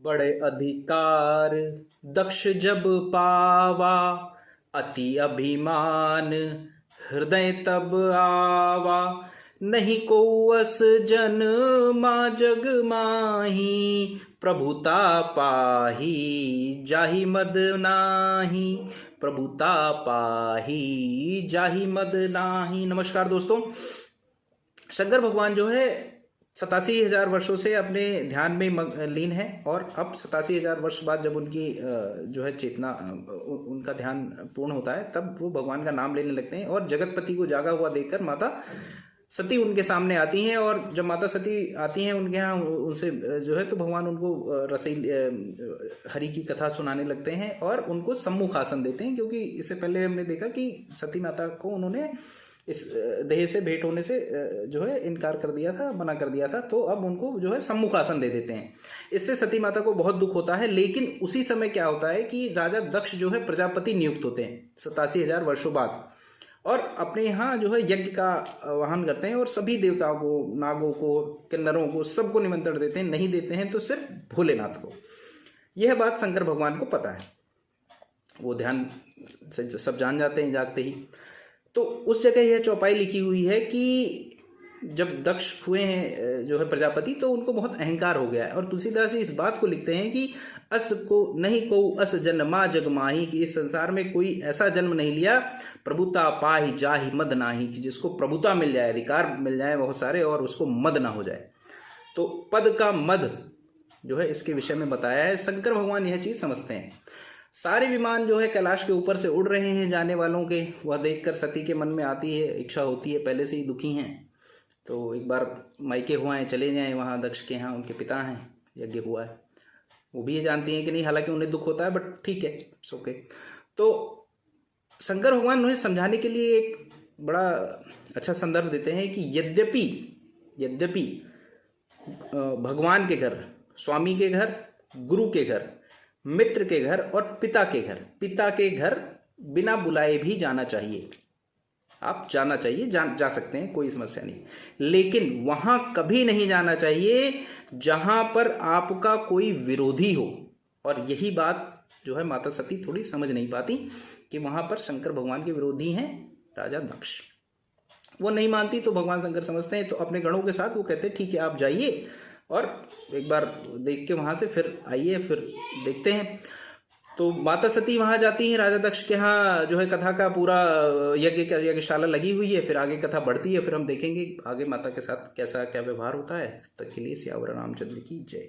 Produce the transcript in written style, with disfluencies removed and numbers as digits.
बड़े अधिकार दक्ष जब पावा, अति अभिमान हृदय तब आवा। नहीं को अस जन मा जग माही, प्रभुता पाही जाहि मद नाही। प्रभुता पाही जाहि मद नाही। नमस्कार दोस्तों, शंकर भगवान जो है 87,000 वर्षों से अपने ध्यान में लीन है और अब 87,000 वर्ष बाद जब उनकी जो है चेतना उनका ध्यान पूर्ण होता है तब वो भगवान का नाम लेने लगते हैं और जगतपति को जागा हुआ देखकर माता सती उनके सामने आती हैं। और जब माता सती आती हैं उनके यहाँ उनसे जो है तो भगवान उनको रसोई हरि की कथा सुनाने लगते हैं और उनको सम्मुख आसन देते हैं, क्योंकि इससे पहले हमने देखा कि सती माता को उन्होंने इस देह से भेंट होने से जो है इनकार कर दिया था, मना कर दिया था, तो अब उनको जो है सम्मुख आसन दे देते हैं। इससे सती माता को बहुत दुख होता है। लेकिन उसी समय क्या होता है कि राजा दक्ष जो है प्रजापति नियुक्त होते हैं 87,000 वर्षों बाद और अपने यहाँ जो है यज्ञ का आह्वान करते हैं और सभी देवताओं को, नागों को, किन्नरों को, सबको निमंत्रण देते हैं। नहीं देते हैं तो सिर्फ भोलेनाथ को। यह बात शंकर भगवान को पता है, वो ध्यान से सब जान जाते हैं जागते ही। तो उस जगह यह चौपाई लिखी हुई है कि जब दक्ष हुए हैं जो है प्रजापति तो उनको बहुत अहंकार हो गया है। और तुलसीदास जी इस बात को लिखते हैं कि अस को नहीं को अस जन्मा जग माही, कि इस संसार में कोई ऐसा जन्म नहीं लिया प्रभुता पाही जाहि मद नाही, कि जिसको प्रभुता मिल जाए, अधिकार मिल जाए बहुत सारे और उसको मद ना हो जाए। तो पद का मद जो है इसके विषय में बताया है। शंकर भगवान यह चीज समझते हैं। सारे विमान जो है कैलाश के ऊपर से उड़ रहे हैं जाने वालों के, वह देखकर सती के मन में आती है, इच्छा होती है, पहले से ही दुखी हैं, तो एक बार मायके हुआ है चले जाएं वहाँ दक्ष के यहाँ, उनके पिता हैं, यज्ञ हुआ है, वो भी ये जानती हैं कि नहीं, हालांकि उन्हें दुख होता है बट ठीक है, ओके। तो शंकर भगवान उन्हें समझाने के लिए एक बड़ा अच्छा संदर्भ देते हैं कि यद्यपि भगवान के घर, स्वामी के घर, गुरु के घर, मित्र के घर और पिता के घर बिना बुलाए भी जाना चाहिए। आप जाना चाहिए, जा सकते हैं, कोई समस्या नहीं। लेकिन वहां कभी नहीं जाना चाहिए जहां पर आपका कोई विरोधी हो। और यही बात जो है माता सती थोड़ी समझ नहीं पाती कि वहां पर शंकर भगवान के विरोधी हैं राजा दक्ष। वो नहीं मानती तो भगवान शंकर समझते हैं, तो अपने गणों के साथ वो कहते हैं ठीक है आप जाइए और एक बार देख के वहां से फिर आइए, फिर देखते हैं। तो माता सती वहां जाती हैं राजा दक्ष के यहाँ, जो है कथा का पूरा यज्ञशाला लगी हुई है, फिर आगे कथा बढ़ती है, फिर हम देखेंगे आगे माता के साथ कैसा क्या व्यवहार होता है। तब तक के लिए सियावर रामचंद्र की जय।